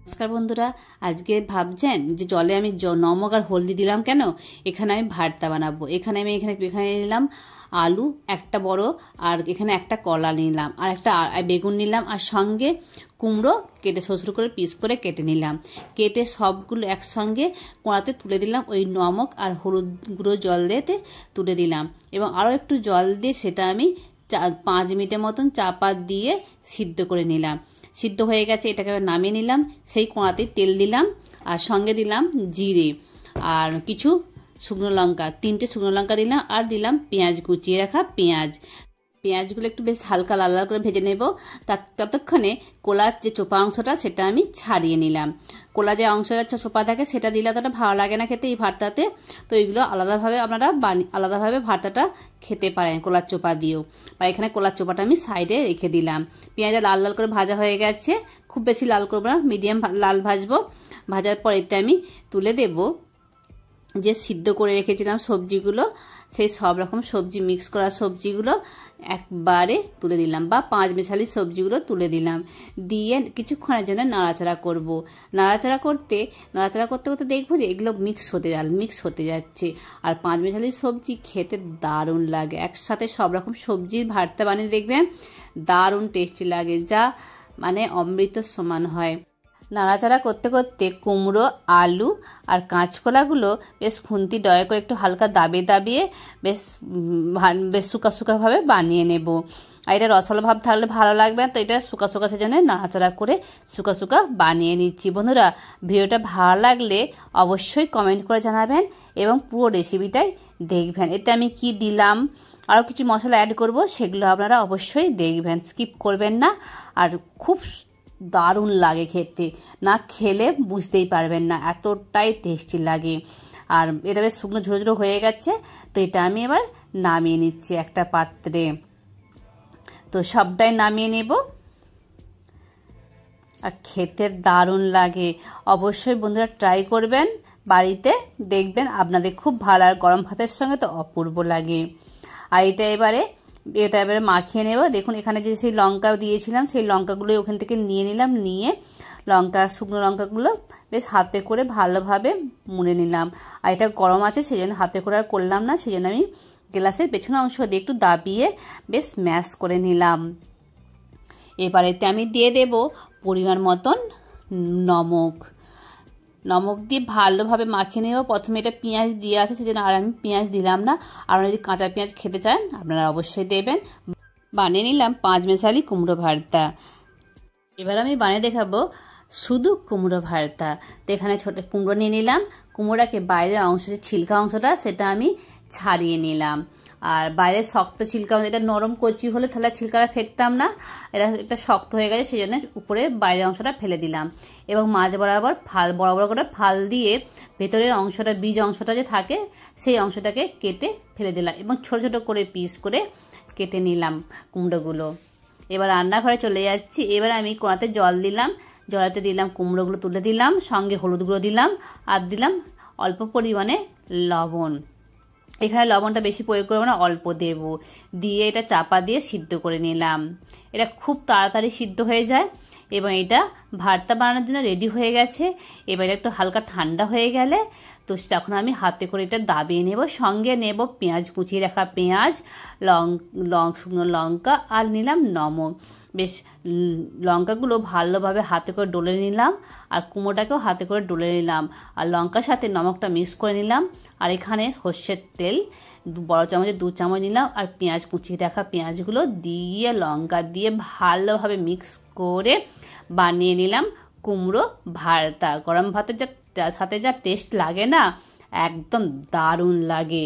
নমস্কার বন্ধুরা, আজকে ভাবছেন যে জলে আমি নমক আর হলদি দিলাম কেন? এখানে আমি ভর্তা বানাবো। এখানে নিলাম আলু একটা বড়, আর এখানে একটা কলা নিলাম, আর একটা বেগুন নিলাম, আর সঙ্গে কুমড়ো কেটে ছোট করে পিস করে কেটে নিলাম। কেটে সবগুলো একসঙ্গে কড়াতে তুলে দিলাম, ওই নমক আর হলুদ গুঁড়ো জল দিয়েতে তুলে দিলাম, এবং আরও একটু জল দিয়ে সেটা আমি 5 মিনিটের মতন চাপা দিয়ে সিদ্ধ করে নিলাম। সিদ্ধ হয়ে গেছে, এটাকে নামিয়ে নিলাম। সেই কড়াতেই তেল দিলাম, আর সঙ্গে দিলাম জিরে আর কিছু শুকনো লঙ্কা, 3টে শুকনো লঙ্কা দিলাম, আর দিলাম পেঁয়াজ, কুচিয়ে রাখা পেঁয়াজগুলো একটু বেশ হালকা লাল লাল করে ভেজে নেব। ততক্ষণে কোলার যে চোপা অংশটা সেটা আমি ছাড়িয়ে নিলাম। কোলা যে অংশটা চোপা থাকে সেটা দিলে অতটা ভালো লাগে না খেতে এই ভর্তাতে, তো এইগুলো আলাদাভাবে আপনারা আলাদাভাবে ভর্তাটা খেতে পারেন কোলার চোপা দিয়েও। আর এখানে কোলার চোপাটা আমি সাইডে রেখে দিলাম। পেঁয়াজটা লাল লাল করে ভাজা হয়ে গেছে, খুব বেশি লাল করবো না, মিডিয়াম লাল ভাজবো। ভাজার পর এতে আমি তুলে দেব যে সিদ্ধ করে রেখেছিলাম সবজিগুলো, সেই সব রকম সবজি মিক্স করা সবজিগুলো একবারে তুলে দিলাম, বা 5 মেশালি সবজিগুলো তুলে দিলাম। দিয়ে কিছুক্ষণের জন্য নাড়াচাড়া করব। নাড়াচাড়া করতে করতে দেখবো যে এগুলো মিক্স হতে যাচ্ছে। আর 5 মেশালি সবজি খেতে দারুণ লাগে। একসাথে সব রকম সবজির ভর্তা বানিয়ে দেখবেন, দারুণ টেস্টি লাগে, যা মানে অমৃতর সমান হয়। নাড়াচাড়া করতে করতে কুমড়ো, আলু আর কাঁচকলাগুলো বেশ খুন্তি ডয়া করে একটু হালকা দাবিয়ে বেশ শুকাভাবে বানিয়ে নেব। আর এটা রসালো ভাব থাকলে ভালো লাগবে, তো এটা শুকা সেজন্য নাড়াচাড়া করে শুকা বানিয়ে নিচ্ছি। বন্ধুরা, ভিডিওটা ভালো লাগলে অবশ্যই কমেন্ট করে জানাবেন এবং পুরো রেসিপিটাই দেখবেন। এতে আমি কি দিলাম, আরও কিছু মশলা অ্যাড করব, সেগুলো আপনারা অবশ্যই দেখবেন, স্কিপ করবেন না। আর খুব দারুণ লাগে খেতে, না খেলে বুঝতেই পারবেন না, এতটাই টেস্টি লাগে। আর এটা বেশ শুকনো ঝোড়ো হয়ে গেছে, তো এটা আমি এবার নামিয়ে নিচ্ছি একটা পাত্রে। তো সবটাই নামিয়ে নেব। আর খেতে দারুণ লাগে, অবশ্যই বন্ধুরা ট্রাই করবেন বাড়িতে, দেখবেন আপনাদের খুব ভালো, আর গরম ভাতের সঙ্গে তো অপূর্ব লাগে। আর এটা এবারে মাখিয়ে নেব। দেখুন এখানে যে সেই লঙ্কা দিয়েছিলাম, সেই লঙ্কাগুলো ওখান থেকে নিয়ে নিলাম, নিয়ে শুকনো লঙ্কাগুলো বেশ হাতে করে ভালোভাবে মুড়ে নিলাম। আর এটা গরম আছে সেই জন্য হাতে করে আর করলাম না, সেই জন্য আমি গ্লাসের পেছনে অংশ দিয়ে একটু দাবিয়ে বেশ ম্যাশ করে নিলাম। এবার এতে আমি দিয়ে দেব পরিমাণ মতন নমক দিয়ে ভালোভাবে মাখিয়ে নেব। প্রথমে এটা পেঁয়াজ দিয়ে আছে সেজন্য আর আমি পেঁয়াজ দিলাম না, আপনারা যদি কাঁচা পেঁয়াজ খেতে চান আপনারা অবশ্যই দেবেন। বানিয়ে নিলাম 5 মেশালি কুমড়ো ভর্তা। এবার আমি বানিয়ে দেখাবো শুধু কুমড়ো ভর্তা। তো এখানে ছোটো কুমড়ো নিয়ে নিলাম, কুমড়োটাকে বাইরের অংশ যে ছিলকা অংশটা সেটা আমি ছাড়িয়ে নিলাম। আর বাইরের শক্ত ছিলকা, এটা নরম কচি হলে তাহলে ছিলকাটা ফেলতাম না, এটা শক্ত হয়ে গেছে সেই জন্য উপরে বাইরের অংশটা ফেলে দিলাম। এবং মাঝ বরাবর বড় বড় করে ফাল দিয়ে ভেতরের অংশটা, বীজ অংশটা যে থাকে সেই অংশটাকে কেটে ফেলে দিলাম, এবং ছোট ছোট করে পিস করে কেটে নিলাম কুমড়োগুলো। এবার রান্নাঘরে চলে যাচ্ছি। এবার আমি কড়াতে জল দিলাম, জলেতে দিলাম কুমড়োগুলো তুলে দিলাম, সঙ্গে হলুদ গুঁড়ো দিলাম, আর দিলাম অল্প পরিমাণে লবণ। এখানে লবণটা বেশি প্রয়োগ করবো না, অল্প দেব। দিয়ে এটা চাপা দিয়ে সিদ্ধ করে নিলাম। এটা খুব তাড়াতাড়ি সিদ্ধ হয়ে যায়, এবং এটা ভর্তা বানানোর জন্য রেডি হয়ে গেছে। এবার একটু হালকা ঠান্ডা হয়ে গেলে তো তখন আমি হাতে করে এটা দাবিয়ে নেব। সঙ্গে নেব পেঁয়াজ, কুচিয়ে রাখা পেঁয়াজ, শুকনো লঙ্কা, আর নিলাম নমক। বেশ লঙ্কাগুলো ভালোভাবে হাতে করে ডলে নিলাম, আর কুমড়োটাকেও হাতে করে ডলে নিলাম, আর লঙ্কার সাথে নমকটা মিক্স করে নিলাম। আর এখানে সর্ষের তেল বড় চামচে 2 চামচ নিলাম, আর পেঁয়াজ, কুচিয়ে রাখা পেঁয়াজগুলো দিয়ে লঙ্কা দিয়ে ভালোভাবে মিক্স করে বানিয়ে নিলাম কুমড়ো ভর্তা। গরম ভাতের সাথে যা টেস্ট লাগে না, একদম দারুণ লাগে।